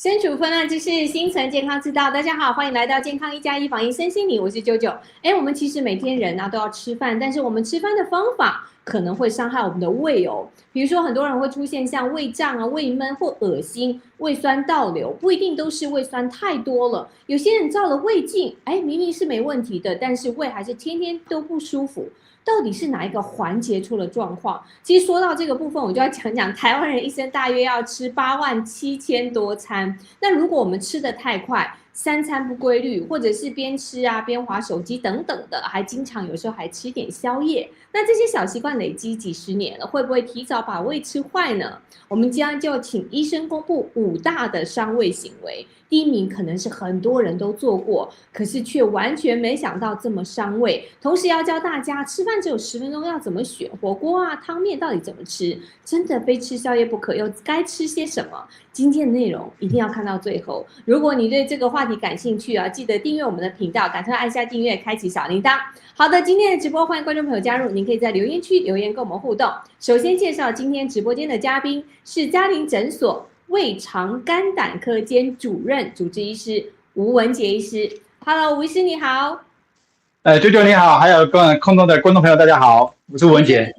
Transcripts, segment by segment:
身处分乱之事，心存健康之道。大家好，欢迎来到健康1+1防疫身心灵，我是啾啾。我们其实每天人都要吃饭，但是我们吃饭的方法可能会伤害我们的胃哦。比如说，很多人会出现像胃胀啊、胃闷或恶心、胃酸倒流，不一定都是胃酸太多了。有些人照了胃镜，明明是没问题的，但是胃还是天天都不舒服。到底是哪一个环节出了状况？其实说到这个部分，我就要讲讲台湾人一生大约要吃87000多餐。那如果我们吃得太快，3餐不规律，或者是边吃边滑手机等等的，还经常有时候还吃点宵夜，那这些小习惯累积几十年了，会不会提早把胃吃坏呢？我们今天就请医生公布5大的伤胃行为。第一名可能是很多人都做过，可是却完全没想到这么伤胃。同时要教大家，吃饭只有10分钟要怎么选，火锅汤面到底怎么吃，真的非吃宵夜不可，又该吃些什么？今天的内容一定要看到最后。如果你对这个话题感兴趣记得订阅我们的频道，赶快按下订阅，开启小铃铛。好的，今天的直播欢迎观众朋友加入，您可以在留言区留言跟我们互动。首先介绍今天直播间的嘉宾是嘉陵诊所胃肠肝胆科兼主任主治医师吴文杰医师。Hello， 吴医师你好。啾啾你好，还有空中的观众朋友大家好，我是吴文杰。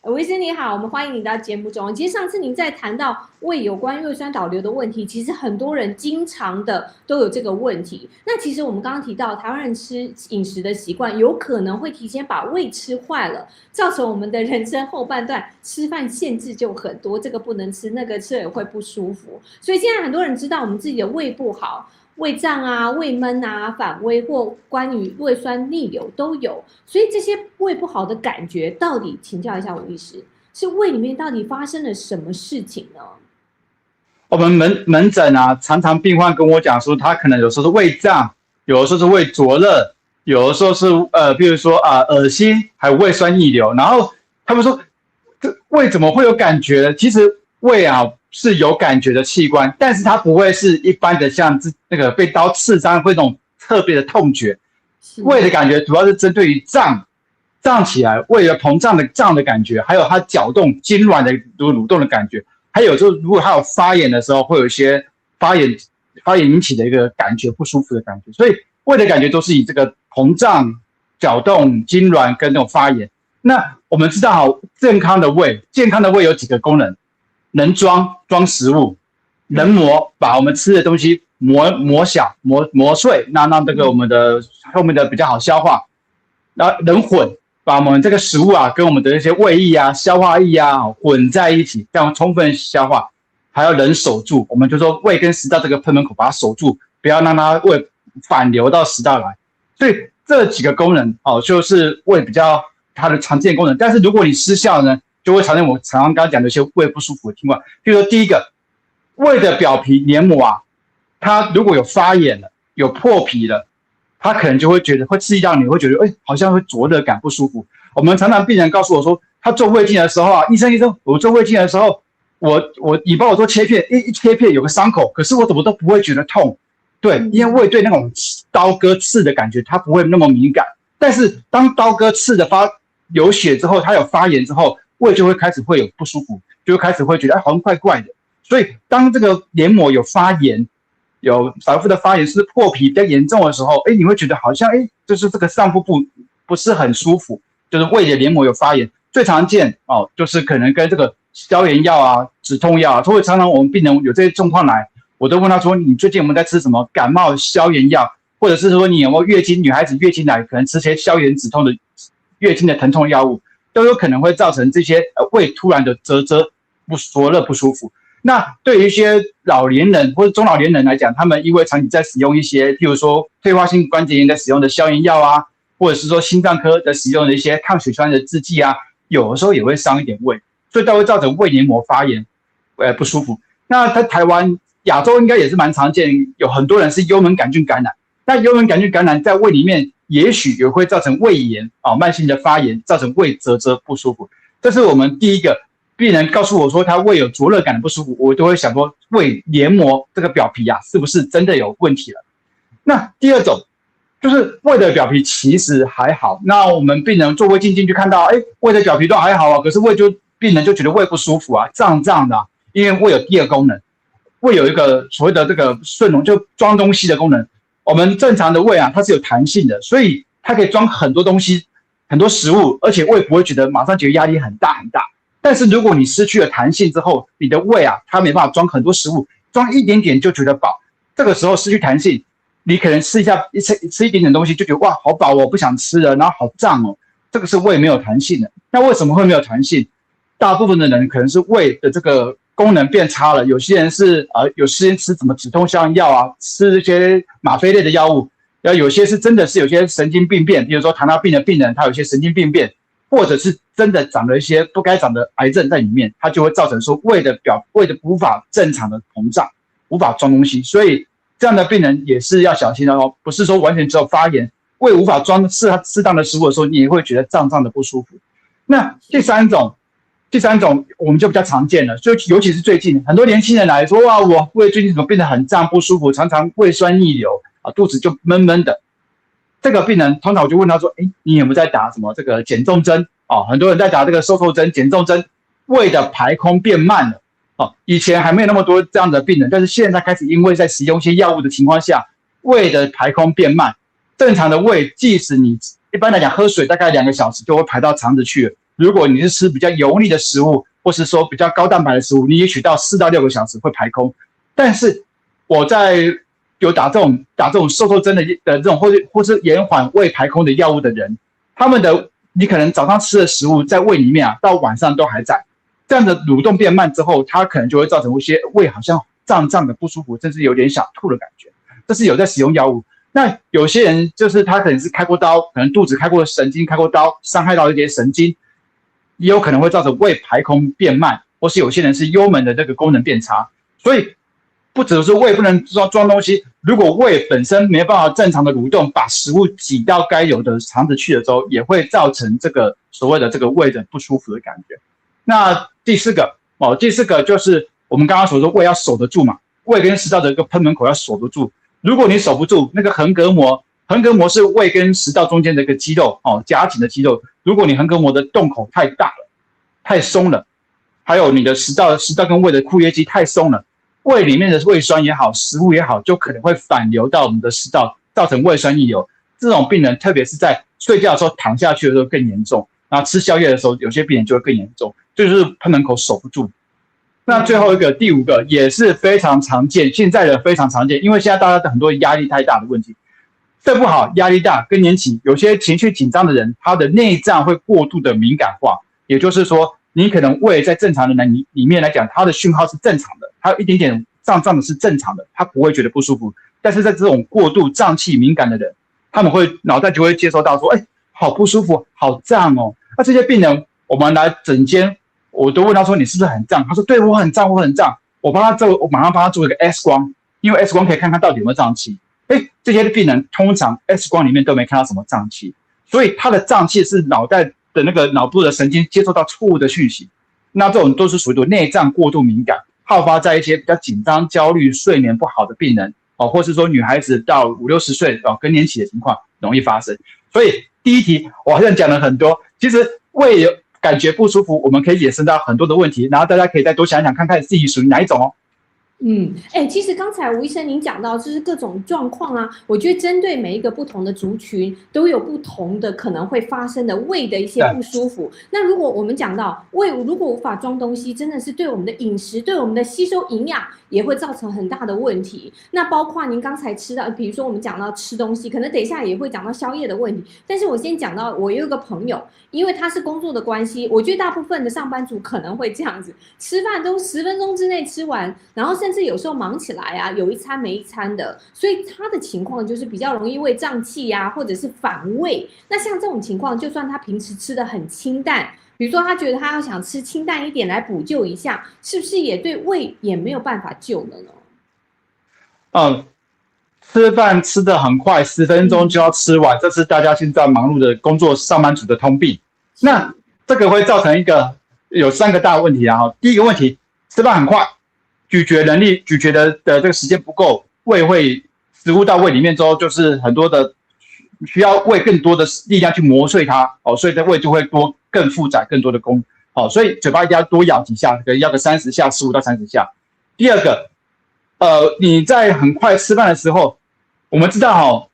吴医师你好，我们欢迎你到节目中。其实上次您在谈到胃有关胃酸倒流的问题，其实很多人经常的都有这个问题。那其实我们刚刚提到，台湾人吃饮食的习惯有可能会提前把胃吃坏了，造成我们的人生后半段吃饭限制就很多，这个不能吃，那个吃了也会不舒服。所以现在很多人知道我们自己的胃不好，胃胀胃闷反胃或关于胃酸逆流都有，所以这些胃不好的感觉，到底请教一下吴医师，是胃里面到底发生了什么事情呢？我们门诊常常病患跟我讲说，他可能有时候是胃胀，有的时候是胃灼热，有的时候是比如说恶心，还有胃酸逆流，然后他们说这胃怎么会有感觉？其实胃是有感觉的器官，但是它不会是一般的像那个被刀刺伤会那种特别的痛觉。胃的感觉主要是针对于胀起来，胃的膨胀的胀的感觉，还有它搅动痉挛的蠕动的感觉，还有就是如果它有发炎的时候，会有一些发炎引起的一个感觉不舒服的感觉。所以胃的感觉都是以这个膨胀、搅动、痉挛跟那种发炎。那我们知道健康的胃有几个功能。能装食物，能磨，把我们吃的东西磨小磨碎，那让这个我们的后面的比较好消化。然后能混，把我们这个食物跟我们的一些胃液消化液混在一起，这样充分消化。还要能守住，我们就说胃跟食道这个喷门口把它守住，不要让它胃反流到食道来。所以这几个功能就是胃比较它的常见功能。但是如果你失效呢，就会产生我常常刚刚讲的一些胃不舒服的情况。比如说第一个，胃的表皮黏膜它如果有发炎了，有破皮了，它可能就会觉得会刺激到你，会觉得好像会灼热感不舒服。我们常常病人告诉我说，他做胃镜的时候医生，我做胃镜的时候，你帮我做切片，一切片有个伤口，可是我怎么都不会觉得痛。对，因为胃对那种刀割刺的感觉它不会那么敏感，但是当刀割刺的有血之后，它有发炎之后，胃就会开始会有不舒服，就会开始会觉得好像怪怪的。所以当这个黏膜有发炎，有反复的发炎，是破皮比较严重的时候，你会觉得好像就是这个上腹部不是很舒服，就是胃的黏膜有发炎。最常见就是可能跟这个消炎药止痛药所以常常我们病人有这些状况来，我都问他说，你最近有没有在吃什么感冒消炎药，或者是说你有没有女孩子月经来可能吃些消炎止痛的月经的疼痛药物，都有可能会造成这些胃突然的灼热不舒服。那对于一些老年人或者中老年人来讲，他们因为长期在使用一些，譬如说退化性关节炎在使用的消炎药或者是说心脏科的使用的一些抗血栓的制剂有的时候也会伤一点胃，所以它会造成胃黏膜发炎，不舒服。那在台湾、亚洲应该也是蛮常见，有很多人是幽门杆菌感染。那幽门杆菌感染在胃里面，也许也会造成胃炎慢性的发炎，造成胃啧不舒服。这是我们第一个病人告诉我说他胃有灼热感的不舒服，我都会想说胃黏膜这个表皮是不是真的有问题了？那第二种就是胃的表皮其实还好，那我们病人做胃镜进去看到，胃的表皮都还好可是病人就觉得胃不舒服胀胀的因为胃有第二功能。胃有一个所谓的这个顺笼，就装东西的功能。我们正常的胃啊，它是有弹性的，所以它可以装很多东西、很多食物，而且胃不会马上觉得压力很大很大。但是如果你失去了弹性之后，你的胃啊，它没办法装很多食物，装一点点就觉得饱。这个时候失去弹性，你可能吃一点点东西就觉得哇好饱哦，不想吃了，然后好胀哦。这个是胃没有弹性的。那为什么会没有弹性？大部分的人可能是胃的这个功能变差了，有些人是有时间吃什么止痛消炎药啊，吃一些吗啡类的药物，然后有些是真的是有些神经病变，比如说糖尿病的病人，他有一些神经病变，或者是真的长了一些不该长的癌症在里面，它就会造成说胃的无法正常的膨胀，无法装东西，所以这样的病人也是要小心的哦，不是说完全只有发炎，胃无法装适当的食物的时候，你也会觉得胀胀的不舒服。那第三种我们就比较常见了，就尤其是最近很多年轻人来说，哇，我胃最近怎么变得很胀不舒服，常常胃酸逆流啊，肚子就闷闷的。这个病人通常我就问他说，你有没有在打什么这个减重针？哦，很多人在打这个瘦瘦针、减重针，胃的排空变慢了。哦，以前还没有那么多这样的病人，但是现在开始因为在使用一些药物的情况下，胃的排空变慢。正常的胃，即使你一般来讲喝水大概2个小时就会排到肠子去了。如果你是吃比较油腻的食物，或是说比较高蛋白的食物，你也许到4到6个小时会排空。但是我在有打这种瘦瘦针的这种或是延缓胃排空的药物的人，他们的你可能早上吃的食物在胃里面啊，到晚上都还在。这样的蠕动变慢之后，它可能就会造成一些胃好像胀胀的不舒服，甚至有点想吐的感觉。这是有在使用药物。那有些人就是他可能是开过刀，可能肚子开过神经，开过刀，伤害到一些神经，也有可能会造成胃排空变慢，或是有些人是幽门的这个功能变差。所以不只是胃不能装东西，如果胃本身没办法正常的蠕动，把食物挤到该有的肠子去的时候，也会造成这个所谓的这个胃的不舒服的感觉。那第四个就是我们刚刚所说胃要守得住嘛，胃跟食道的一个喷门口要守得住。如果你守不住，那个横膈膜是胃跟食道中间的一个肌肉哦，夹紧的肌肉。如果你横膈膜的洞口太大了，太松了，还有你的食道跟胃的括约肌太松了，胃里面的胃酸也好，食物也好，就可能会反流到我们的食道，造成胃酸逆流。这种病人，特别是在睡觉的时候躺下去的时候更严重，然后吃宵夜的时候，有些病人就会更严重，就是喷门口守不住。那最后一个第5个也是非常常见，现在的非常常见，因为现在大家很多压力太大的问题，睡不好、压力大、更年期，有些情绪紧张的人，他的内脏会过度的敏感化，也就是说，你可能胃在正常的人里面来讲，它的讯号是正常的，它有一点点胀胀的是正常的，他不会觉得不舒服。但是在这种过度胀气敏感的人，他们会脑袋就会接收到说，好不舒服，好胀哦。那这些病人，我们来诊间。我都问他说你是不是很胀？他说对，我很胀，我很胀。我马上帮他做一个 X 光，因为 X 光可以看看到底有没有胀气。这些病人通常 X 光里面都没看到什么胀气，所以他的胀气是脑袋的那个脑部的神经接收到错误的讯息。那这种都是属于内脏过度敏感，好发在一些比较紧张、焦虑、睡眠不好的病人哦，或是说女孩子到50、60岁哦更年期的情况容易发生。所以第一题我好像讲了很多，其实胃感觉不舒服，我们可以衍生到很多的问题，然后大家可以再多想想看看自己属于哪一种哦。其实刚才吴医生您讲到就是各种状况啊，我觉得针对每一个不同的族群都有不同的可能会发生的胃的一些不舒服。那如果我们讲到胃如果无法装东西，真的是对我们的饮食、对我们的吸收营养也会造成很大的问题。那包括您刚才吃到，比如说我们讲到吃东西，可能等一下也会讲到宵夜的问题。但是我先讲到，我有一个朋友，因为他是工作的关系，我觉得大部分的上班族可能会这样子，吃饭都10分钟之内吃完，然后甚至有时候忙起来啊，有一餐没一餐的，所以他的情况就是比较容易胃胀气啊，或者是反胃。那像这种情况，就算他平时吃的很清淡，比如说他觉得他要想吃清淡一点来补救一下，是不是也对胃也没有办法救了呢？吃饭吃得很快，10分钟就要吃完，这是大家现在忙碌的工作上班族的通病。那这个会造成有3个大问题啊。第一个问题，吃饭很快，咀嚼能力咀嚼的这个时间不够，胃会食物到胃里面之后，就是很多的需要胃更多的力量去磨碎它哦，所以这胃就会更负载更多的所以嘴巴一定要多咬几下，可能要个30下，15到30下。第二个，你在很快吃饭的时候，我们知道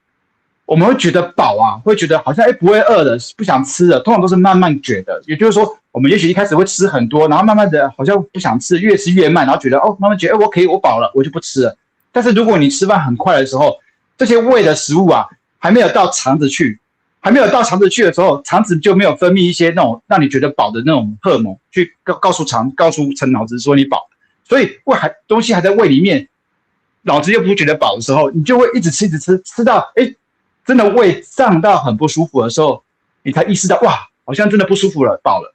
我们会觉得饱啊，会觉得好像不会饿了，不想吃了，通常都是慢慢觉得。也就是说，我们也许一开始会吃很多，然后慢慢的好像不想吃，越吃越慢，然后觉得慢慢觉得我饱了，我就不吃了。但是如果你吃饭很快的时候，这些胃的食物啊还没有到肠子去，还没有到肠子去的时候，肠子就没有分泌一些那种让你觉得饱的那种荷尔蒙，去告诉脑子说你饱，所以东西还在胃里面，脑子又不觉得饱的时候，你就会一直吃一直吃，吃到真的胃胀到很不舒服的时候，你才意识到哇，好像真的不舒服了，饱了。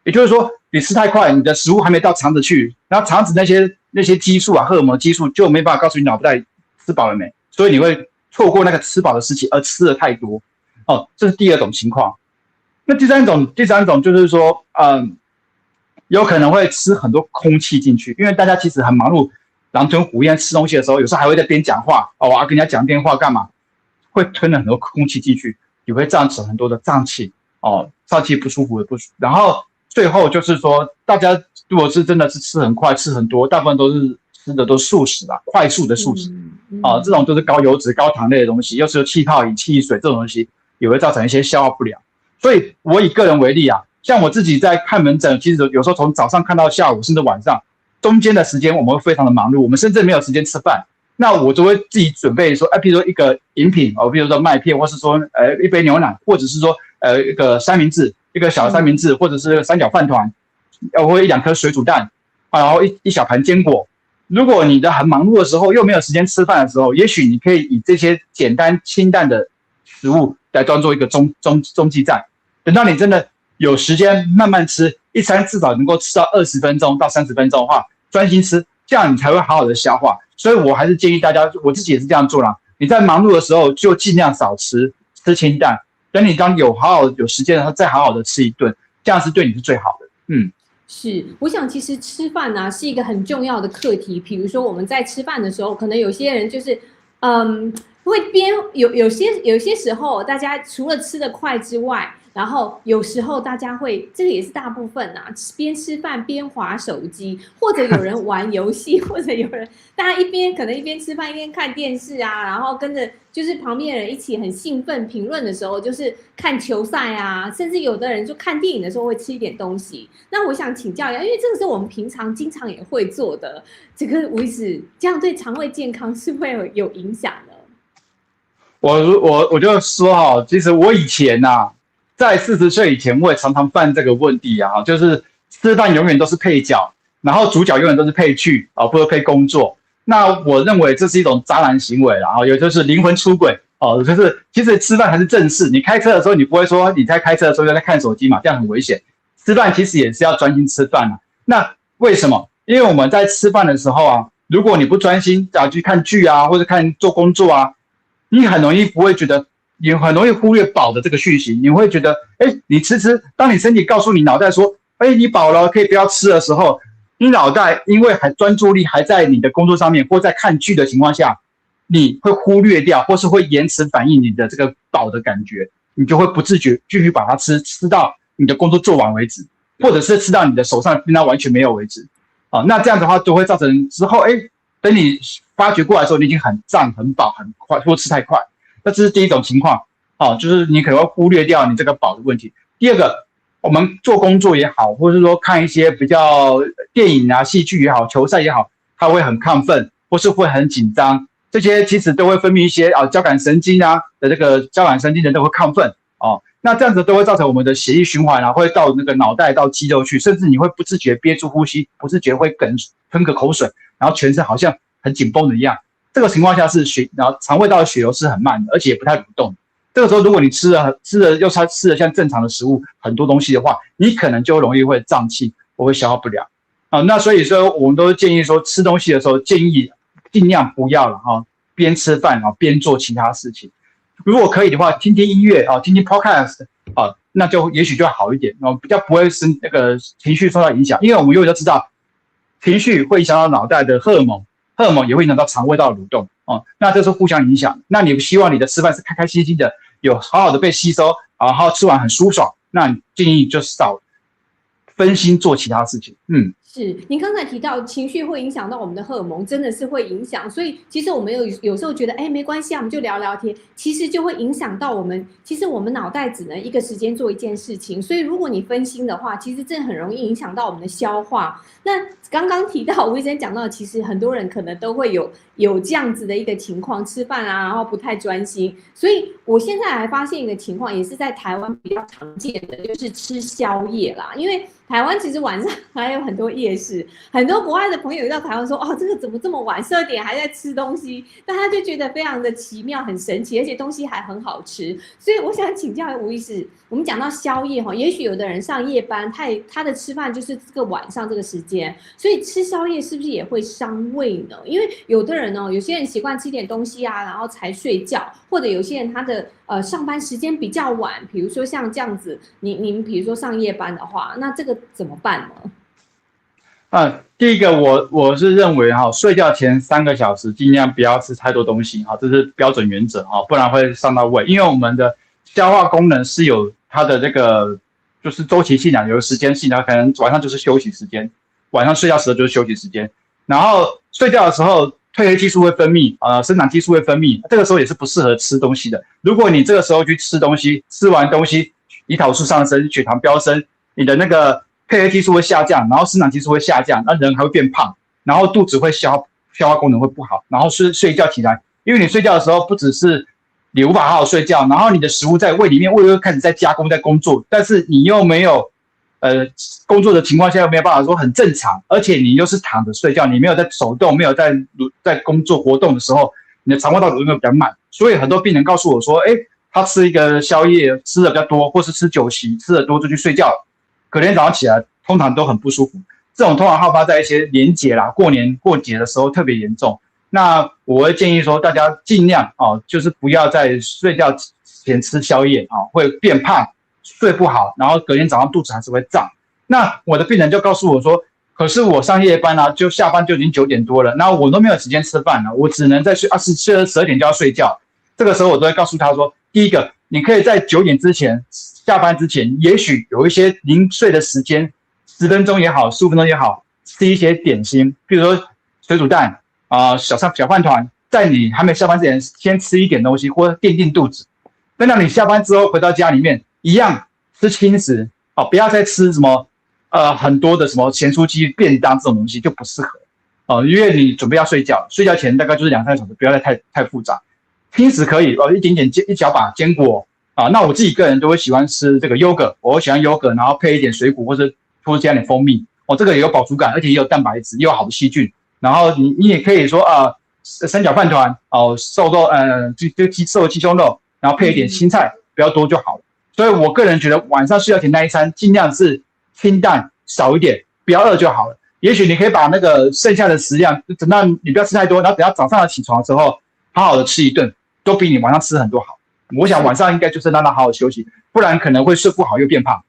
也就是说，你吃太快，你的食物还没到肠子去，然后肠子那些激素啊、荷尔蒙激素就没办法告诉你脑袋吃饱了没，所以你会错过那个吃饱的时期，而吃的太多。这是第二种情况。那第三种就是说，有可能会吃很多空气进去，因为大家其实很忙碌，狼吞虎咽吃东西的时候，有时候还会在边讲话，我要跟人家讲电话干嘛？会吞了很多空气进去，也会造成很多的胀气胀气不舒服，然后最后就是说，大家如果是真的是吃很快、吃很多，大部分都是吃的都是素食啦，快速的素食这种都是高油脂、高糖类的东西，又是气泡饮、汽水这种东西，也会造成一些消化不良。所以我以个人为例啊，像我自己在看门诊，其实有时候从早上看到下午，甚至晚上，中间的时间我们会非常的忙碌，我们甚至没有时间吃饭。那我就会自己准备说，比如说一个饮品比如说麦片，或是说一杯牛奶，或者是说一个三明治，一个小的三明治，或者是三角饭团，或1-2颗水煮蛋然后一小盘坚果。如果你的很忙碌的时候，又没有时间吃饭的时候，也许你可以以这些简单清淡的食物来当做一个中继站。等到你真的有时间慢慢吃，一餐至少能够吃到20分钟到30分钟的话，专心吃，这样你才会好好的消化。所以我还是建议大家，我自己也是这样做啦。你在忙碌的时候就尽量少吃清淡，等你当有时间的时候再好好的吃一顿，这样是对你是最好的。是，我想其实吃饭呢是一个很重要的课题。比如说我们在吃饭的时候，可能有些人就是会有些时候，大家除了吃得快之外，然后有时候大家会，这个也是大部分边吃饭边滑手机，或者有人玩游戏，或者有人大家可能一边吃饭一边看电视然后跟着就是旁边的人一起很兴奋评论的时候，就是看球赛甚至有的人就看电影的时候会吃一点东西。那我想请教一下，因为这个是我们平常经常也会做的，这个吴医师，这样对肠胃健康是会有影响的？我就说其实我以前在40岁以前，我也常常犯这个问题就是吃饭永远都是配角，然后主角永远都是配剧不是配工作。那我认为这是一种渣男行为啦也就是灵魂出轨就是其实吃饭还是正事。你开车的时候，你不会说你在开车的时候在看手机嘛，这样很危险。吃饭其实也是要专心吃饭那为什么？因为我们在吃饭的时候如果你不专心去看剧或者做工作你很容易你很容易忽略饱的这个讯息。你会觉得你吃，当你身体告诉你脑袋说你饱了可以不要吃的时候，你脑袋因为专注力还在你的工作上面，或在看剧的情况下，你会忽略掉，或是会延迟反应你的这个饱的感觉，你就会不自觉继续把它吃到你的工作做完为止，或者是吃到你的手上冰到完全没有为止那这样的话就会造成之后等你发觉过来的时候，你已经很胀很饱很快，或吃太快。那这是第一种情况就是你可能会忽略掉你这个饱的问题。第二个，我们做工作也好，或者是说看一些比较电影戏剧也好，球赛也好，它会很亢奋，或是会很紧张，这些其实都会分泌一些交感神经的这个交感神经的都会亢奋那这样子都会造成我们的血液循环会到那个脑袋到肌肉去，甚至你会不自觉憋住呼吸，不自觉会吞个口水，然后全身好像很紧绷的一样。这个情况下是然后肠胃道的血流是很慢的，而且也不太蠕动。这个时候如果你吃了像正常的食物很多东西的话，你可能就容易会胀气，或会消化不良那所以说我们都建议说，吃东西的时候建议尽量不要了边吃饭边做其他事情。如果可以的话，听听音乐听听 podcast 那就也许就好一点比较不会那个情绪受到影响。因为我们永远都知道，情绪会影响到脑袋的荷尔蒙，荷尔蒙也会影响到肠胃道的蠕动那这是互相影响。那你希望你的吃饭是开开心心的，有好好的被吸收，然后吃完很舒爽，那你建议就少分心做其他事情。是是，您刚才提到情绪会影响到我们的荷尔蒙，真的是会影响。所以其实我们有时候觉得，哎，没关系啊，我们就聊聊天，其实就会影响到我们。其实我们脑袋只能一个时间做一件事情，所以如果你分心的话，其实这很容易影响到我们的消化。那刚刚提到吴医生讲到，其实很多人可能都会有这样子的一个情况，吃饭啊，然后不太专心。所以我现在还发现一个情况，也是在台湾比较常见的，就是吃宵夜啦。因为台湾其实晚上还有很多夜市，很多国外的朋友到台湾说，哦，这个怎么这么晚，12点还在吃东西？但他就觉得非常的奇妙，很神奇，而且东西还很好吃。所以我想请教吴医师，我们讲到宵夜哈，也许有的人上夜班，他的吃饭就是这个晚上这个时间，所以吃宵夜是不是也会伤胃呢？因为有的人有些人习惯吃点东西啊，然后才睡觉，或者有些人他的上班时间比较晚，比如说像这样子，您比如说上夜班的话，那这个怎么办呢？第一个我是认为睡觉前3个小时尽量不要吃太多东西这是标准原则不然会伤到胃，因为我们的消化功能是有它的这个就是周期性有时间性可能晚上就是休息时间，晚上睡觉时就是休息时间，然后睡觉的时候褪黑激素会分泌生长激素会分泌，这个时候也是不适合吃东西的。如果你这个时候去吃东西，吃完东西胰岛素上升，血糖飙升，你的那个褪黑激素会下降，然后生长激素会下降，那人还会变胖，然后肚子会消化功能会不好，然后睡觉起来，因为你睡觉的时候不只是你无法好好睡觉，然后你的食物在胃里面，胃又开始在加工在工作，但是你又没有工作的情况下又没有办法说很正常，而且你又是躺着睡觉，你没有在手动，没有在工作活动的时候，你的肠胃道蠕动比较慢，所以很多病人告诉我说，他吃一个宵夜吃的比较多，或是吃酒席吃的多就去睡觉了，隔天早上起来通常都很不舒服。这种通常好发在一些年节啦、过年过节的时候特别严重。那我会建议说，大家尽量就是不要在睡觉前吃宵夜会变胖，睡不好，然后隔天早上肚子还是会胀。那我的病人就告诉我说，可是我上夜班啊，就下班就已经9点多了，那我都没有时间吃饭了，我只能在睡12点就要睡觉。这个时候我都会告诉他说，第一个，你可以在9点之前，下班之前，也许有一些零碎的时间，10分钟也好，15分钟也好，吃一些点心，比如说水煮蛋小饭团，在你还没下班之前，先吃一点东西，或者垫肚子。等到你下班之后回到家里面，一样吃轻食不要再吃什么很多的什么咸酥鸡、便当这种东西就不适合因为你准备要睡觉，睡觉前大概就是2-3个小时，不要再太复杂。轻食可以一点点一小把坚果那我自己个人都会喜欢吃这个优格，我会喜欢优格，然后配一点水果或者加点蜂蜜这个也有饱足感，而且也有蛋白质，也有好的细菌。然后你也可以说三角饭团瘦肉瘦的鸡胸肉，然后配一点青菜，不要多就好了。所以我个人觉得晚上睡觉前那一餐尽量是清淡少一点，不要饿就好了。也许你可以把那个剩下的食量，等到你不要吃太多，然后等到早上起床的时候，好好的吃一顿，都比你晚上吃很多好。我想晚上应该就是让他好好休息，不然可能会睡不好又变胖。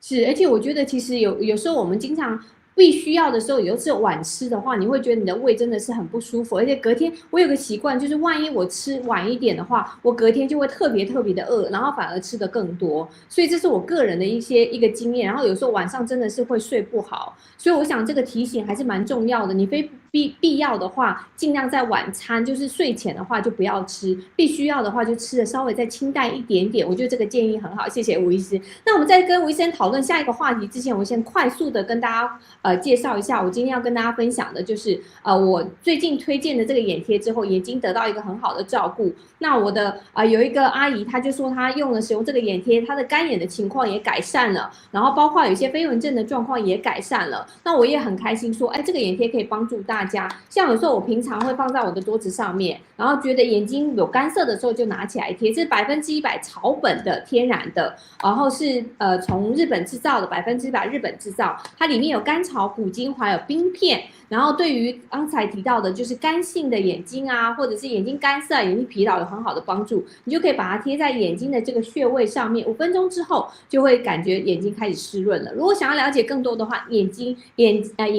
是，而且我觉得其实有时候我们经常必须要的时候，有时候晚吃的话，你会觉得你的胃真的是很不舒服，而且隔天我有个习惯，就是万一我吃晚一点的话，我隔天就会特别的饿，然后反而吃的更多，所以这是我个人的一个经验。然后有时候晚上真的是会睡不好，所以我想这个提醒还是蛮重要的。你非必要的话，尽量在晚餐就是睡前的话就不要吃，必须要的话就吃的稍微再清淡一点点。我觉得这个建议很好，谢谢吴医师。那我们在跟吴医生讨论下一个话题之前，我先快速的跟大家介绍一下，我今天要跟大家分享的就是我最近推荐的这个眼贴之后，眼睛得到一个很好的照顾。那我的有一个阿姨，她就说她使用这个眼贴，她的干眼的情况也改善了，然后包括有些飞蚊症的状况也改善了。那我也很开心说，这个眼贴可以帮助大家。像有时候我平常会放在我的桌子上面，然后觉得眼睛有干涩的时候就拿起来贴，这是100%草本的天然的，然后是从日本制造的，100%日本制造，它里面有甘草、古精华，有冰片。然后对于刚才提到的，就是干性的眼睛啊，或者是眼睛干涩、眼睛疲劳有很好的帮助。你就可以把它贴在眼睛的这个穴位上面，5分钟之后就会感觉眼睛开始湿润了。如果想要了解更多的话，影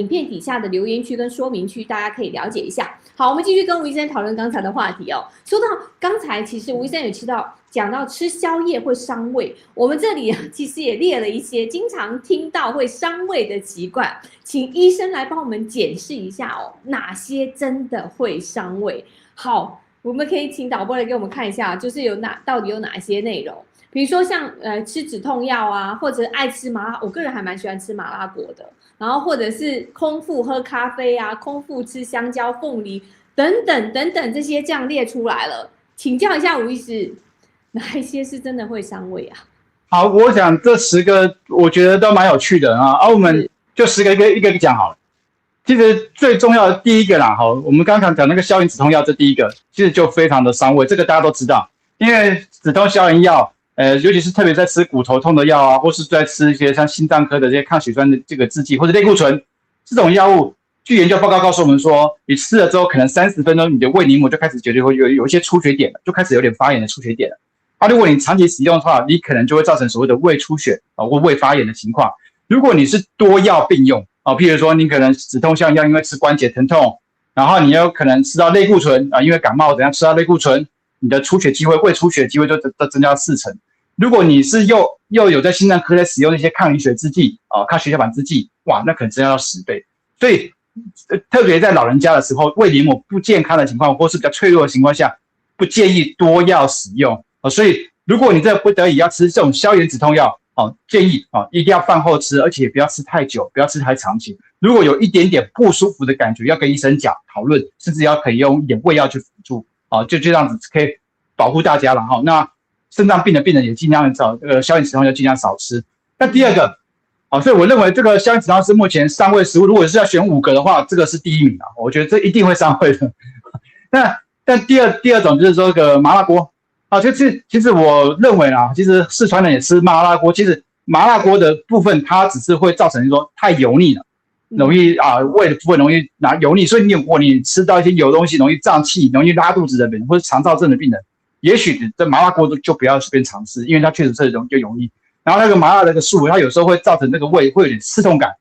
片底下的留言区跟说明区区，大家可以了解一下。好，我们继续跟吴医生讨论刚才的话题哦。说到刚才，其实吴医生有讲到吃宵夜会伤胃，我们这里其实也列了一些经常听到会伤胃的习惯，请医生来帮我们检视一下哦，哪些真的会伤胃？好，我们可以请导播来给我们看一下，就是到底有哪些内容。比如说像吃止痛药啊，或者爱吃麻辣，我个人还蛮喜欢吃麻辣锅的。然后或者是空腹喝咖啡啊，空腹吃香蕉、凤梨等等等等，这些这样列出来了。请教一下吴医师，哪一些是真的会伤胃啊？好，我想这10个我觉得都蛮有趣的啊，我们就10个一个讲好了。其实最重要的第一个啦，我们刚刚讲那个消炎止痛药，这第一个其实就非常的伤胃，这个大家都知道，因为止痛消炎药。尤其是特别在吃骨头痛的药啊，或是在吃一些像心脏科的这些抗血栓的这个制剂或者类固醇这种药物，据研究报告告诉我们说，你吃了之后可能30分钟，你的胃黏膜就开始觉得会有一些出血点了，就开始有点发炎的出血点了。如果你长期使用的话，你可能就会造成所谓的胃出血或胃发炎的情况。如果你是多药并用譬如说你可能止痛消炎药因为吃关节疼痛，然后你有可能吃到类固醇因为感冒怎样吃到类固醇，你的出血机会、胃出血机会就增加40%。如果你是又有在心脏科在使用一些抗凝血制剂抗血小板制剂，哇，那可能增加到10倍。所以特别在老人家的时候，胃黏膜不健康的情况或是比较脆弱的情况下，不建议多药使用所以如果你这不得已要吃这种消炎止痛药建议一定要饭后吃，而且不要吃太久，不要吃太长期。如果有一点点不舒服的感觉，要跟医生讲讨论，甚至可以用一点胃药去辅助就这样子可以保护大家了那肾脏病的病人也尽量找消炎止痛药尽量少吃。那第二个所以我认为这个消炎止痛药是目前伤胃食物，如果是要选5个的话，这个是第1名我觉得这一定会伤胃的。但第二种就是说这个麻辣锅其实我认为其实四川人也吃麻辣锅，其实麻辣锅的部分它只是会造成说太油腻了，容易胃的部分容易油腻，所以如果你吃到一些油东西，容易胀气、容易拉肚子的人，或者肠燥症的病人，也许这麻辣锅就不要随便尝试，因为它确实是容易油腻。然后那个麻辣的那个素，它有时候会造成那个胃会有点刺痛感，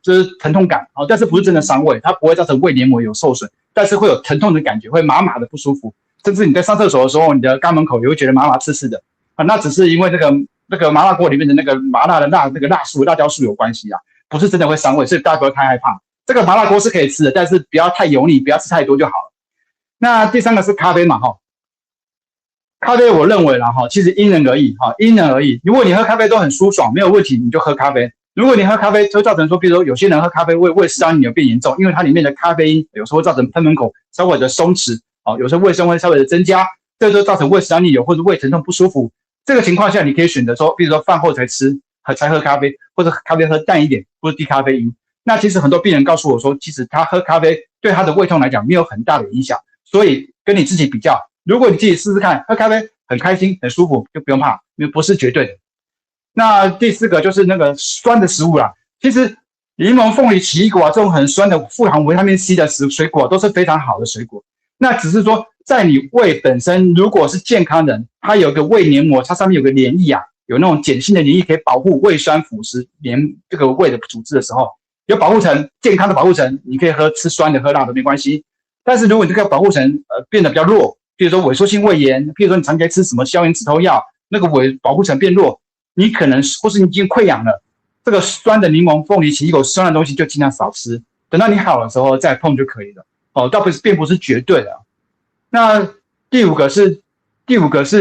就是疼痛感但是不是真的伤胃，它不会造成胃黏膜有受损，但是会有疼痛的感觉，会麻麻的不舒服，甚至你在上厕所的时候，你的肛门口也会觉得麻麻刺刺的那只是因为那个麻辣锅里面的那个麻辣的那个辣椒素有关系不是真的会伤胃，所以大家不要太害怕。这个麻辣锅是可以吃的，但是不要太油腻，不要吃太多就好了。那第3个是咖啡嘛咖啡我认为其实因人而异因人而异。如果你喝咖啡都很舒爽，没有问题，你就喝咖啡。如果你喝咖啡就造成说，比如说有些人喝咖啡胃食道逆流变严重，因为它里面的咖啡因有时候会造成贲门口稍微的松弛有时候胃酸会稍微的增加，这就造成胃食道逆流或者胃疼痛不舒服。这个情况下，你可以选择说，比如说饭后才喝咖啡，或者咖啡喝淡一点，或者低咖啡因。那其实很多病人告诉我说，其实他喝咖啡对他的胃痛来讲没有很大的影响，所以跟你自己比较。如果你自己试试看，喝咖啡很开心很舒服，就不用怕，因为不是绝对的。那第4个就是那个酸的食物啦，其实柠檬、凤梨、奇异果这种很酸的富含维他命 C 的水果都是非常好的水果。那只是说在你胃本身如果是健康人，它有个胃黏膜，它上面有个黏液有那种碱性的黏液可以保护胃酸腐蚀这个胃的组织的时候，有保护层，健康的保护层，你可以吃酸的喝辣的没关系。但是如果你这个保护层变得比较弱，比如说萎缩性胃炎，比如说你长期吃什么消炎止痛药，那个保护层变弱，你可能或是你已经溃疡了，这个酸的柠檬、凤梨、奇异果酸的东西就尽量少吃，等到你好的时候再碰就可以了倒并不是绝对的。那第五个是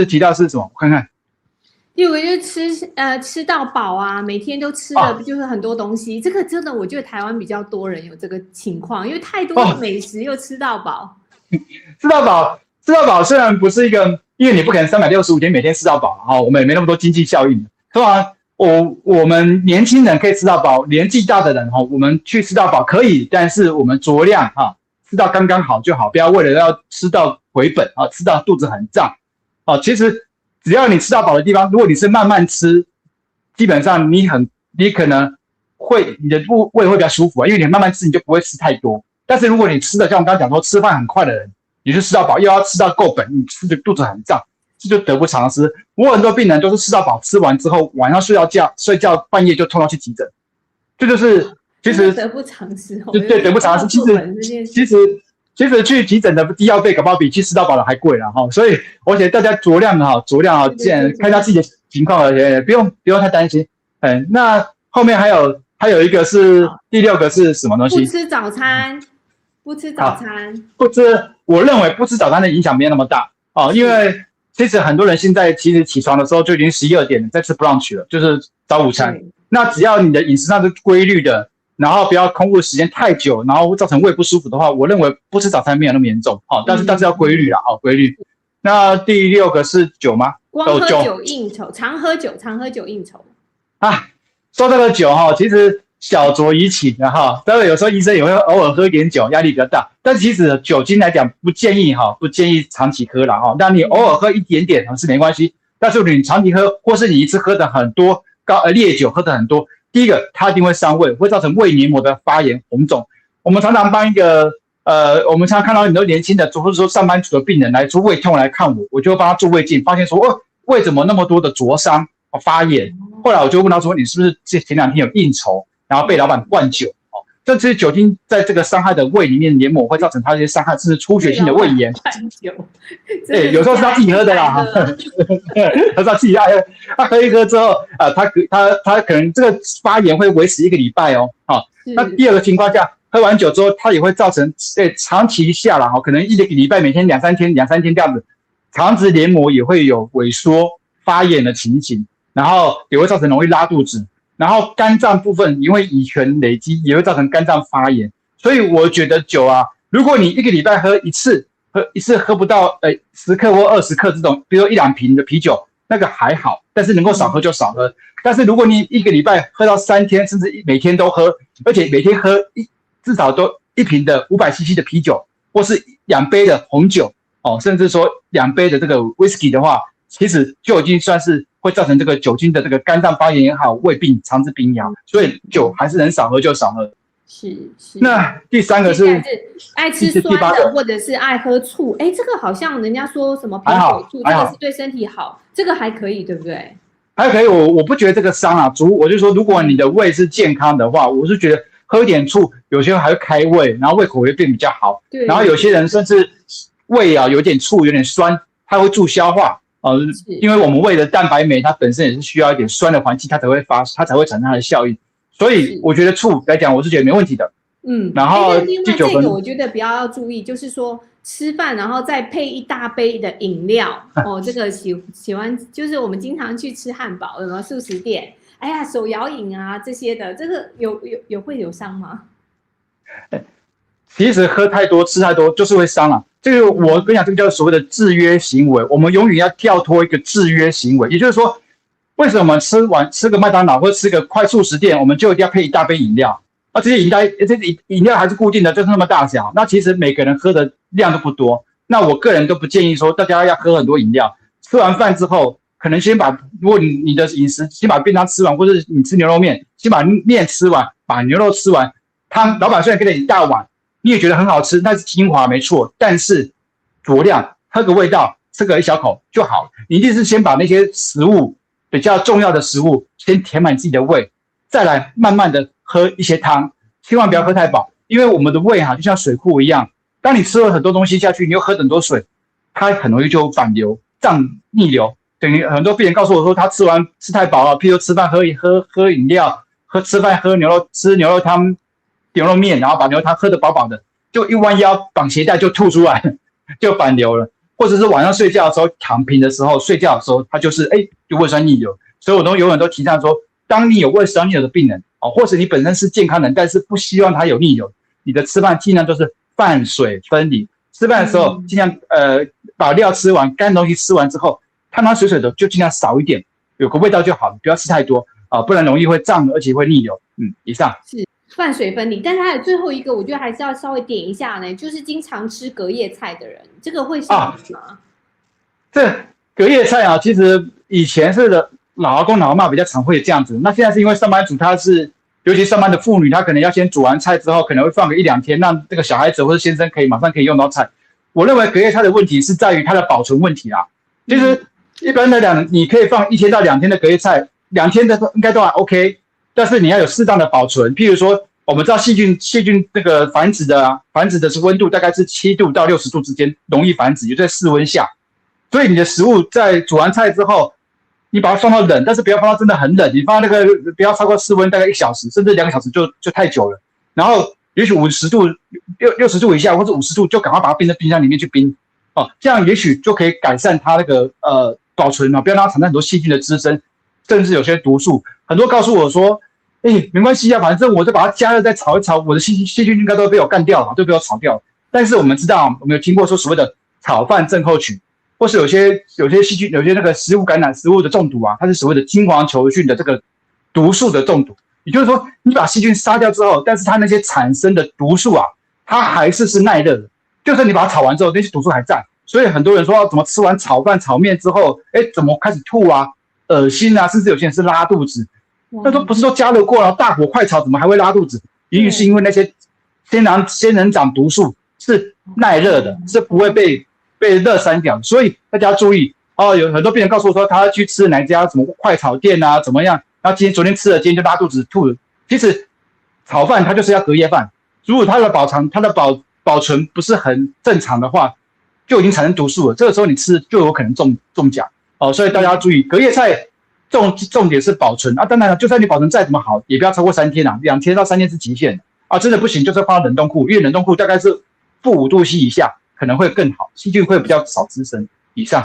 提到是什么？我看看。第5个就是吃到饱啊，每天都吃的就是很多东西，这个真的我觉得台湾比较多人有这个情况，因为太多的美食又吃到饱。吃到饱虽然不是一个，因为你不可能365天每天吃到饱我们也没那么多经济效应。当然我们年轻人可以吃到饱，年纪大的人我们去吃到饱可以，但是我们酌量吃到刚刚好就好，不要为了要吃到回本吃到肚子很胀其实只要你吃到饱的地方，如果你是慢慢吃，基本上你可能你的胃会比较舒服因为你慢慢吃你就不会吃太多。但是如果你吃的像我刚刚讲说吃饭很快的人，你就吃到饱又要吃到够本，你吃的肚子很胀，这就得不偿失。我很多病人都是吃到饱，吃完之后晚上睡觉半夜就痛到去急诊，这就是其实得不偿失哦。对，得不偿失。其实去急诊的医药费搞不好比去吃到饱的还贵了哈，所以我觉得大家酌量哈，看一下自己的情况而已，不用太担心。那后面还有一个是第6个是什么东西？不吃早餐，我认为不吃早餐的影响没有那么大哦，因为其实很多人现在其实起床的时候就已经11、2点了，在吃 brunch 了，就是早午餐。那只要你的饮食上是规律的。然后不要空腹时间太久，然后会造成胃不舒服的话，我认为不吃早餐没有那么严重，但是要规律啦，规律。那第6个是酒吗？光喝酒应酬，常喝酒应酬。说到了酒其实小酌怡情的哈，当然有时候医生也会偶尔喝一点酒，压力比较大，但是其实酒精来讲不建议长期喝啦那你偶尔喝一点点是没关系，但是你长期喝，或是你一次喝的很多烈酒喝的很多。第一个，它一定会伤胃，会造成胃黏膜的发炎、红肿。我们常常帮我们常常看到很多年轻的，或者说上班族的病人来说胃痛来看我就会帮他做胃镜，发现说，胃怎么那么多的灼伤、发炎？后来我就问他说，你是不是前2天有应酬，然后被老板灌酒？这些酒精在这个伤害的胃里面黏膜，会造成他一些伤害，甚至出血性的胃炎。对，有时候是他自己喝的啦，他是他自己爱喝，他喝一喝之后，他可能这个发炎会维持1个礼拜哦。那第2个情况下，喝完酒之后，它也会造成长期下来可能1个礼拜每天2、3天这样子，肠子黏膜也会有萎缩、发炎的情形，然后也会造成容易拉肚子。然后肝脏部分因为乙醛累积，也会造成肝脏发炎。所以我觉得酒如果你1个礼拜喝一次喝不到10克或20克这种，比如说1、2瓶的啤酒，那个还好，但是能够少喝就少喝。但是如果你1个礼拜喝到3天，甚至每天都喝，而且每天喝至少都1瓶的500cc 的啤酒，或是2杯的红酒甚至说2杯的这个 whisky 的话，其实就已经算是会造成这个酒精的这个肝脏发炎也好，胃病、肠子病也好，所以酒还是能少喝就少喝。是。那第3个是爱吃酸的，或者是爱喝醋。这个好像人家说什么啤酒醋，这个是对身体好，这个还可以，对不对？还可以，我不觉得这个伤我就说，如果你的胃是健康的话，我是觉得喝一点醋，有些人还会开胃，然后胃口会变比较好。对。然后有些人甚至胃有点醋、有点酸，它会助消化。因为我们胃的蛋白酶它本身也是需要一点酸的环境，它才会产生它的效应，所以我觉得醋来讲，我是觉得没问题的。然后另外这个我觉得比较要注意，就是说吃饭然后再配一大杯的饮料这个喜欢就是我们经常去吃汉堡，有没有素食店？手摇饮这些的，这个会有伤吗？其实喝太多、吃太多就是会伤了。这个我跟你讲，这个叫所谓的制约行为。我们永远要跳脱一个制约行为，也就是说，为什么我们吃个麦当劳或者吃个快速食店，我们就一定要配一大杯饮料？这些饮料还是固定的，就是那么大小。那其实每个人喝的量都不多。那我个人都不建议说大家要喝很多饮料。吃完饭之后，可能如果你的饮食先把便当吃完，或者你吃牛肉面，先把面吃完，把牛肉吃完。汤老板虽然给了你一大碗。你也觉得很好吃，那是精华没错，但是酌量喝个味道，吃个1小口就好了。你一定是先把那些食物比较重要的食物先填满自己的胃，再来慢慢的喝一些汤，千万不要喝太饱，因为我们的胃就像水库一样，当你吃了很多东西下去，你又喝很多水，它很容易就反流、胀逆流。等于很多病人告诉我说，他吃太饱了，譬如吃饭喝饮料，吃饭喝吃牛肉汤。牛肉面，然后把牛肉汤喝得饱饱的，就一弯腰绑鞋带就吐出来，就反流了。或者是晚上睡觉的时候躺平的时候，睡觉的时候，它就胃酸逆流。所以我永远都提倡说，当你有胃酸逆流的病人或者你本身是健康人，但是不希望他有逆流，你的吃饭尽量都是饭水分离。吃饭的时候尽量把料吃完，干东西吃完之后，汤汤水水的就尽量少一点，有个味道就好，不要吃太多不然容易会胀，而且会逆流。以上是。饭水分离，但是还有最后一个，我觉得还是要稍微点一下呢，就是经常吃隔夜菜的人，这个会伤吗？这隔夜菜其实以前是老阿公老阿嬷比较常会这样子，那现在是因为上班族尤其上班的妇女，她可能要先煮完菜之后，可能会放个1、2天，让这个小孩子或者先生马上可以用到菜。我认为隔夜菜的问题是在于它的保存问题啦。其实一般来讲，你可以放1天到2天的隔夜菜，2天的应该都还 OK。但是你要有适当的保存，譬如说我们知道细菌那个繁殖的是温度大概是7度到60度之间容易繁殖，也在室温下。所以你的食物在煮完菜之后，你把它放到冷，但是不要放到真的很冷，你放到那个不要超过室温大概1小时甚至2个小时就太久了。然后也许50度、60度以下或者50度就赶快把它冰在冰箱里面去冰哦，这样也许就可以改善它那个保存啊，不要让它产生很多细菌的滋生，甚至有些毒素。很多告诉我说，没关系啊，反正我就把它加热再炒一炒，我的细菌应该都被我干掉了，都被我炒掉了。但是我们知道，我们有听过说所谓的炒饭症候群，或是有些细菌，有些那个食物感染、食物的中毒啊，它是所谓的金黄球菌的这个毒素的中毒。也就是说，你把细菌杀掉之后，但是它那些产生的毒素啊，它还是耐热的，就算你把它炒完之后，那些毒素还在。所以很多人说，怎么吃完炒饭、炒面之后，怎么开始吐啊、恶心啊，甚至有些人是拉肚子。那都不是说加热过了，大火快炒，怎么还会拉肚子？也许是因为那些仙人掌毒素是耐热的，是不会被热删掉。所以大家注意哦，有很多病人告诉我说，他去吃哪家什么快炒店啊，怎么样？然后昨天吃了，今天就拉肚子吐了。其实炒饭它就是要隔夜饭，如果它的保存不是很正常的话，就已经产生毒素了。这个时候你吃就有可能中奖哦。所以大家要注意，隔夜菜重点是保存啊。当然了，就算你保存再怎么好，也不要超过3天啊，2天到3天是极限啊。真的不行，就是放到冷冻库，因为冷冻库大概是-5度 C 以下，可能会更好，细菌会比较少滋生。以上。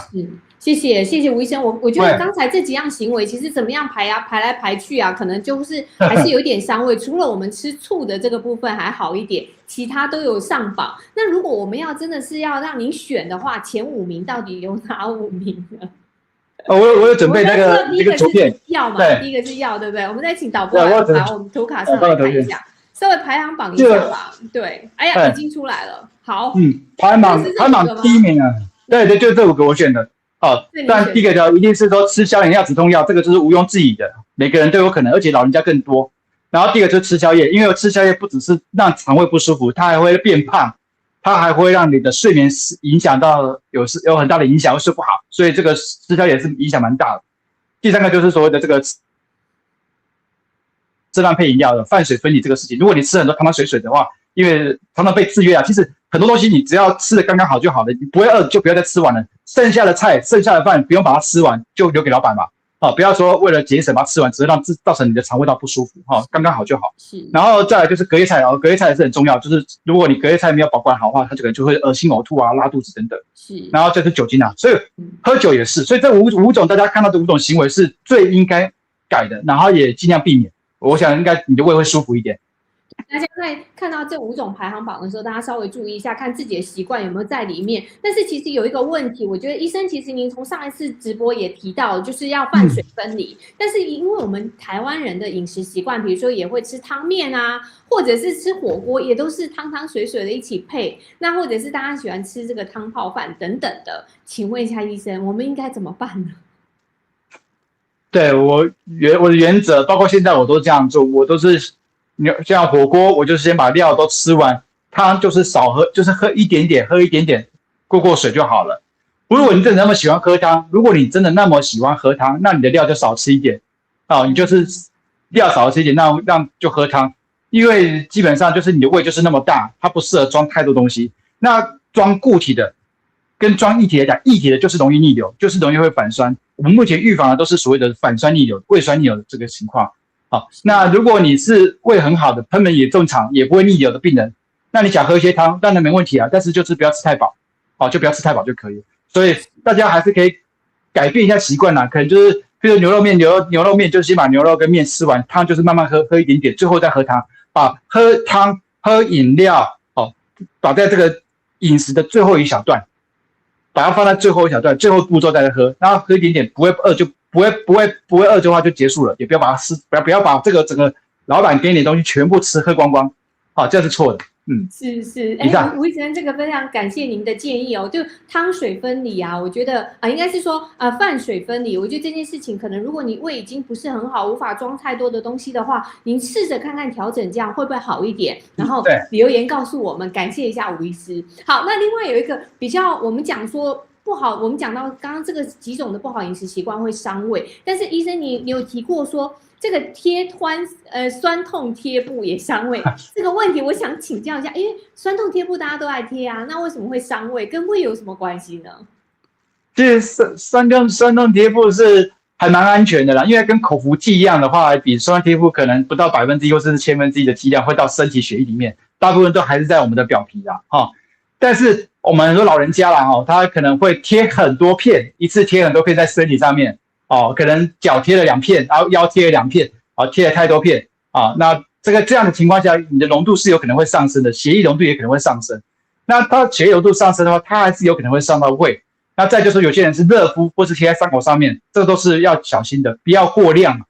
谢谢吴医生，我觉得刚才这几样行为其实怎么样排来排去啊，可能就是还是有点伤胃。除了我们吃醋的这个部分还好一点，其他都有上榜。那如果我们真的是要让您选的话，前5名到底有哪5名呢？我有准备那个图片，药嘛，第一个是药，对不对？我们再请导播来把我们图卡上来看一下，稍微排行榜一下吧。对，哎呀，已经出来了。好，排行榜第1名啊，对，就这5个我选的。但第一个一定是说吃消炎药、止痛药，这个就是毋庸置疑的，每个人都有可能，而且老人家更多。然后第二个就是吃宵夜，因为吃宵夜不只是让肠胃不舒服，它还会变胖，它还会让你的睡眠影响到有很大的影响，会睡不好，所以这个吃宵夜是影响蛮大的。第3个就是所谓的这个吃饭配饮料的饭水分离这个事情，如果你吃很多汤汤水水的话，因为常常被制约啊，其实很多东西你只要吃的刚刚好就好了，你不会饿就不要再吃完了，剩下的菜、剩下的饭不用把它吃完，就留给老板嘛。不要说为了节省把它吃完，只是造成你的肠胃道不舒服，刚刚好就好。然后再来就是隔夜菜，隔夜菜也是很重要，就是如果你隔夜菜没有保管好的话，它可能就会恶心、呕吐啊、拉肚子等等。然后就是酒精啊，所以喝酒也是，所以这五种大家看到的5种行为是最应该改的，然后也尽量避免。我想应该你的胃会舒服一点。大家在看到这5种排行榜的时候，大家稍微注意一下，看自己的习惯有没有在里面。但是其实有一个问题，我觉得医生其实您从上一次直播也提到，就是要饭水分离。但是因为我们台湾人的饮食习惯，比如说也会吃汤面啊，或者是吃火锅，也都是汤汤水水的一起配。那或者是大家喜欢吃这个汤泡饭等等的，请问一下医生，我们应该怎么办呢？对，我的原则，包括现在我都这样做，我都是像火锅，我就先把料都吃完，汤就是少喝，就是喝一点点，过水就好了。如果你真的那么喜欢喝汤，那你的料就少吃一点，你就是料少吃一点，让就喝汤，因为基本上就是你的胃就是那么大，它不适合装太多东西。那装固体的跟装液体来讲，液体的就是容易逆流，就是容易会反酸。我们目前预防的都是所谓的反酸逆流、胃酸逆流的这个情况。好，那如果你是胃很好的、贲门也正常、也不会逆流的病人，那你想喝一些汤，当然没问题啊，但是就是不要吃太饱，就不要吃太饱就可以。所以大家还是可以改变一下习惯啦，可能就是，比如牛肉面就是先把牛肉跟面吃完，汤就是慢慢喝一点点，最后再喝汤。喝汤、喝饮料，把在这个饮食的最后一小段，把它放在最后一小段，最后步骤再喝，然后喝一点点，不会饿就不会饿的话就结束了，也不要把它吃，不要把这个整个老板给你的东西全部喝光光，这是错的。是，吴医生，这个非常感谢您的建议哦。就汤水分离啊，我觉得应该是说饭水分离。我觉得这件事情可能，如果你胃已经不是很好，无法装太多的东西的话，您试着看看调整，这样会不会好一点？然后留言告诉我们，感谢一下吴医师。好，那另外有一个比较，我们讲说不好，我们讲到刚刚这个几种的不好饮食习惯会伤胃，但是医生你有提过说这个酸痛贴布也伤胃，这个问题我想请教一下，因为酸痛贴布大家都爱贴啊，那为什么会伤胃？跟胃有什么关系呢？其实酸痛贴布是还蛮安全的啦，因为跟口服剂一样的话，比酸痛贴布可能不到1%或甚至1/1000的剂量会到身体血液里面，大部分都还是在我们的表皮啦，但是我们很多老人家啦，他可能会贴很多片，一次贴很多片在身体上面，可能脚贴了2片，然后腰贴了2片，贴了太多片，那这样的情况下，你的浓度是有可能会上升的，血液浓度也可能会上升。那它血液浓度上升的话，它还是有可能会伤到胃。那再就是有些人是热敷或是贴在伤口上面，这个都是要小心的，不要过量。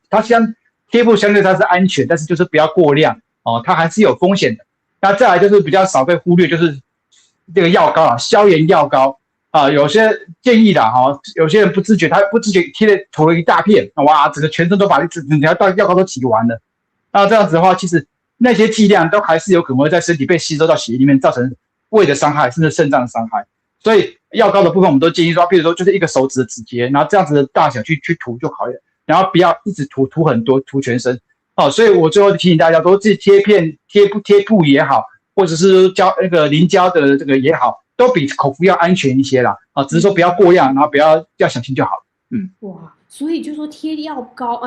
贴布相对它是安全，但是就是不要过量它还是有风险的。那再来就是比较少被忽略，就是这个药膏消炎药膏有些建议的有些人不自觉，他不自觉涂了一大片，哇，整个全身都把整条药膏都挤完了。那这样子的话，其实那些剂量都还是有可能会在身体被吸收到血液里面，造成胃的伤害，甚至肾脏的伤害。所以药膏的部分，我们都建议说，比如说就是一个手指的指节，然后这样子的大小去涂就好了，然后不要一直涂很多，涂全身。所以我最后提醒大家，都自己贴片、贴布也好，或者是那个凝胶的这个也好，都比口服药安全一些啦。只是说不要过量，然后要小心就好了。哇，所以就说贴药膏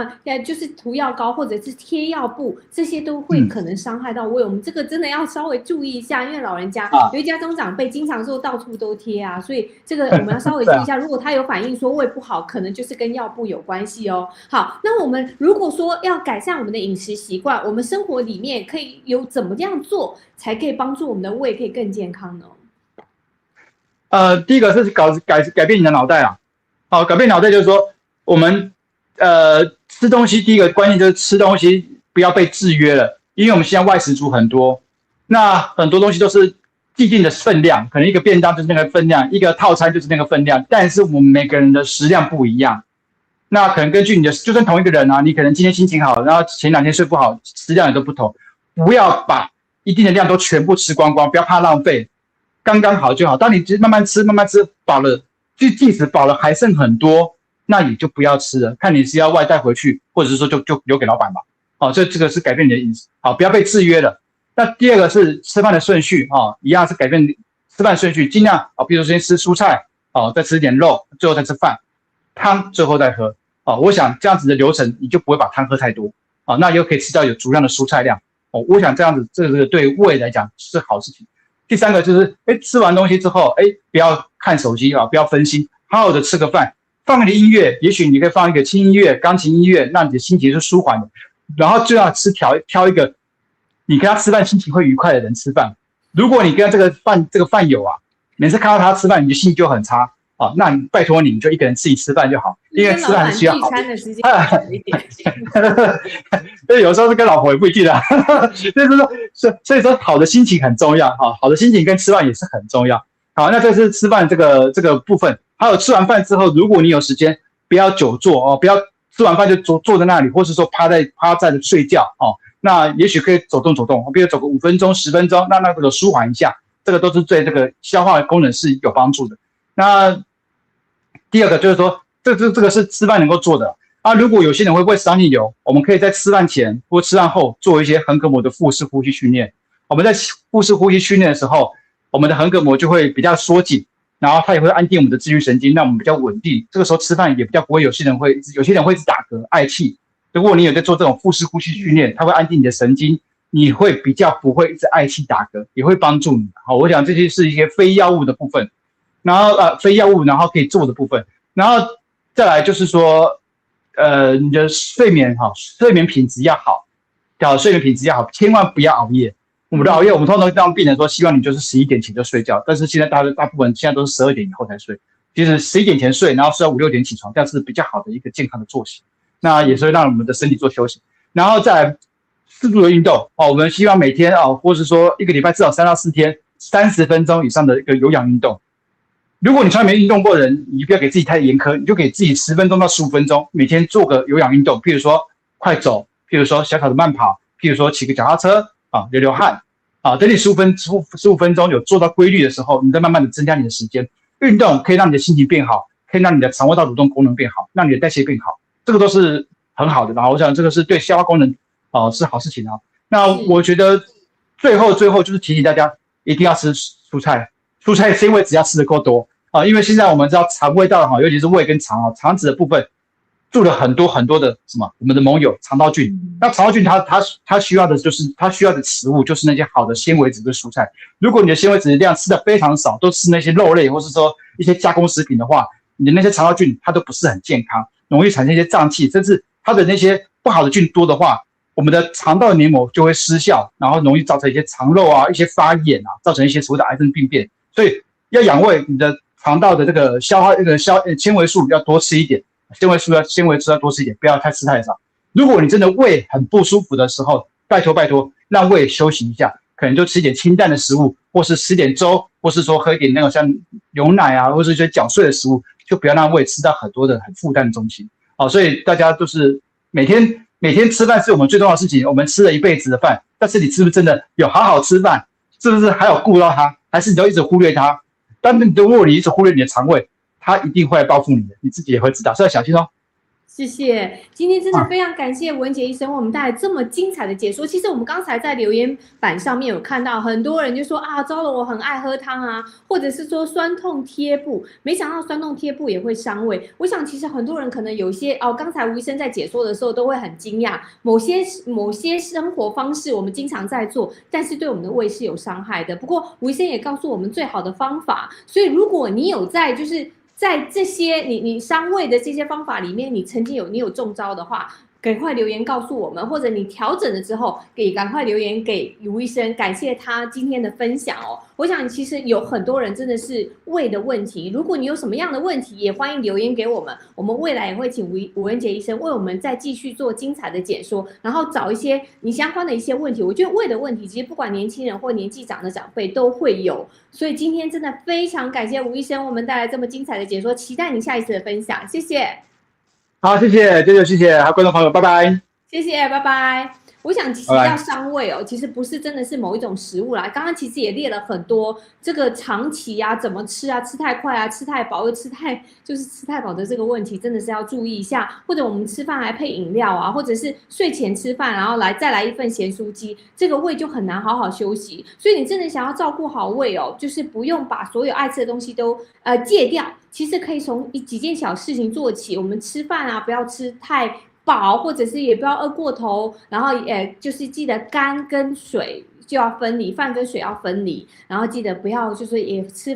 就是涂药膏或者是贴药布，这些都会可能伤害到胃。我们这个真的要稍微注意一下，因为老人家有一家中长辈经常说到处都贴啊，所以这个我们要稍微注意一下。如果他有反应说胃不好，可能就是跟药布有关系哦。好，那我们如果说要改善我们的饮食习惯，我们生活里面可以有怎么样做，才可以帮助我们的胃可以更健康呢？第一个是改变你的脑袋啦。改变脑袋就是说，我们吃东西，第一个关键就是吃东西不要被制约了，因为我们现在外食族很多，那很多东西都是既定的分量，可能一个便当就是那个分量，一个套餐就是那个分量，但是我们每个人的食量不一样，那可能根据你的，就算同一个人你可能今天心情好，然后前2天睡不好，食量也都不同，不要把一定的量都全部吃光光，不要怕浪费，刚刚好就好。当你慢慢吃饱了。即使饱了还剩很多，那你就不要吃了，看你是要外带回去，或者是说就留给老板吧。这个是改变你的饮食，不要被制约了。那第二个是吃饭的顺序一样是改变吃饭顺序，尽量比如说先吃蔬菜再吃点肉，最后再吃饭，汤最后再喝我想这样子的流程你就不会把汤喝太多那又可以吃到有足量的蔬菜量我想这样子这个对胃来讲是好事情。第三个就是吃完东西之后不要看手机不要分心，好好的吃个饭，放个音乐，也许你可以放一个轻音乐、钢琴音乐，让你的心情是舒缓的。然后最好挑一个你跟他吃饭心情会愉快的人吃饭。如果你跟这个饭友每次看到他吃饭你就心情就很差那你拜托你就一个人自己吃饭就好，因为吃饭是需要好的。所以有时候是跟老婆也不一定所以说好的心情很重要好的心情跟吃饭也是很重要。好，那这是吃饭这个部分。还有吃完饭之后，如果你有时间，不要久坐不要吃完饭就坐在那里，或是说趴在睡觉那也许可以走动，比如走个5分钟、10分钟，让那个舒缓一下，这个都是对这个消化功能是有帮助的。那第二个就是说，这个是吃饭能够做的如果有些人会胃食道逆流，我们可以在吃饭前或吃饭后做一些横膈膜的腹式呼吸训练。我们在腹式呼吸训练的时候，我们的横膈膜就会比较缩紧，然后它也会安定我们的自律神经，让我们比较稳定。这个时候吃饭也比较不会有些人会一直打嗝、嗳气。如果你有在做这种腹式呼吸训练，它会安定你的神经，你会比较不会一直嗳气打嗝，也会帮助你。我想这些是一些非药物的部分。然后非药物然后可以做的部分，然后再来就是说你的睡眠品质要好，千万不要熬夜。我们的熬夜，我们通常让病人说希望你就是11点前就睡觉，但是现在大部分现在都是12点以后才睡，其实11点前睡，然后睡到5、6点起床，这样是比较好的一个健康的作息，那也是会让我们的身体做休息。然后再来适度的运动我们希望每天或是说一个礼拜至少3到4天30分钟以上的一个有氧运动。如果你从来没运动过的人，你不要给自己太严苛，你就给自己10分钟到15分钟，每天做个有氧运动，譬如说快走，譬如说小小的慢跑，譬如说骑个脚踏车流汗等你15分钟有做到规律的时候，你再慢慢的增加你的时间。运动可以让你的心情变好，可以让你的肠胃道蠕动功能变好，让你的代谢变好，这个都是很好的。然后我想这个是对消化功能是好事情啊。那我觉得最后就是提醒大家一定要吃蔬菜，蔬菜纤维只要吃得够多因为现在我们知道肠胃道尤其是胃跟肠肠子的部分住了很多的我们的盟友肠道菌。那肠道菌它需要的食物就是那些好的纤维质跟蔬菜。如果你的纤维质量吃的非常少，都吃那些肉类或是说一些加工食品的话，你的那些肠道菌它都不是很健康，容易产生一些胀气，甚至它的那些不好的菌多的话，我们的肠道黏膜就会失效，然后容易造成一些肠漏一些发炎造成一些所谓的癌症病变。所以要养胃，你的肠道的这个纤维素要多吃一点，纤维素要多吃一点，不要吃太少。如果你真的胃很不舒服的时候，拜托让胃休息一下，可能就吃一点清淡的食物，或是吃点粥，或是说喝一点那种像牛奶或是一些搅碎的食物，就不要让胃吃到很多的很负担的东西。所以大家就是每天吃饭是我们最重要的事情，我们吃了一辈子的饭，但是你是不是真的有好好吃饭？是不是还有顾到它？还是你都一直忽略它？但是如果你一直忽略你的肠胃，它一定会来报复你的，你自己也会知道，所以要小心哦。谢谢，今天真的非常感谢文杰医生为我们带来这么精彩的解说。其实我们刚才在留言板上面有看到很多人就说糟了，我很爱喝汤或者是说酸痛贴布，没想到酸痛贴布也会伤胃。我想其实很多人可能有些刚才吴医生在解说的时候都会很惊讶，某些生活方式我们经常在做，但是对我们的胃是有伤害的。不过吴医生也告诉我们最好的方法，所以如果你有在这些你伤胃的这些方法里面，你曾经有中招的话，赶快留言告诉我们，或者你调整了之后，赶快留言给吴医生，感谢他今天的分享我想其实有很多人真的是胃的问题，如果你有什么样的问题，也欢迎留言给我们，我们未来也会请吴文杰医生为我们再继续做精彩的解说，然后找一些你相关的一些问题。我觉得胃的问题其实不管年轻人或年纪长的长辈都会有，所以今天真的非常感谢吴医生为我们带来这么精彩的解说，期待你下一次的分享，谢谢。好，谢谢舅舅，谢谢，还有观众朋友，拜拜。谢谢，拜拜。我想其实要伤胃其实不是真的是某一种食物啦。刚刚其实也列了很多这个长期怎么吃吃太快吃太饱又吃太饱的这个问题，真的是要注意一下。或者我们吃饭还配饮料或者是睡前吃饭然后再来一份咸酥鸡，这个胃就很难好好休息。所以你真的想要照顾好胃就是不用把所有爱吃的东西都戒掉，其实可以从几件小事情做起。我们吃饭不要吃太饱，或者是也不要饿过头，然后就是记得肝跟水就要分离，饭跟水要分离，然后记得不要就是也吃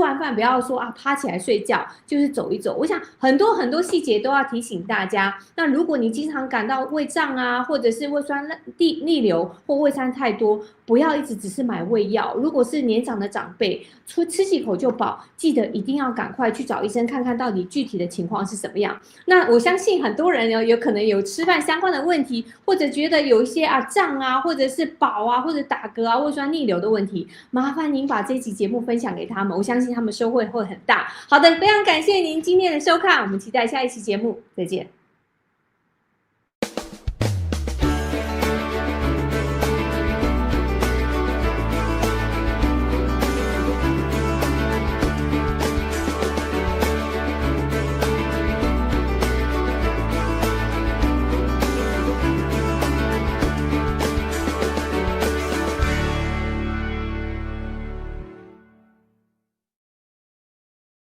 完饭不要说趴起来睡觉，就是走一走。我想很多细节都要提醒大家。那如果你经常感到胃胀或者是胃酸逆流或胃酸太多，不要一直只是买胃药。如果是年长的长辈，吃几口就饱，记得一定要赶快去找医生看看到底具体的情况是什么样。那我相信很多人有可能有吃饭相关的问题，或者觉得有一些胀或者是饱或者打嗝胃酸逆流的问题，麻烦您把这期节目分享给他们，我相信他们收获会很大。好的，非常感谢您今天的收看，我们期待下一期节目，再见。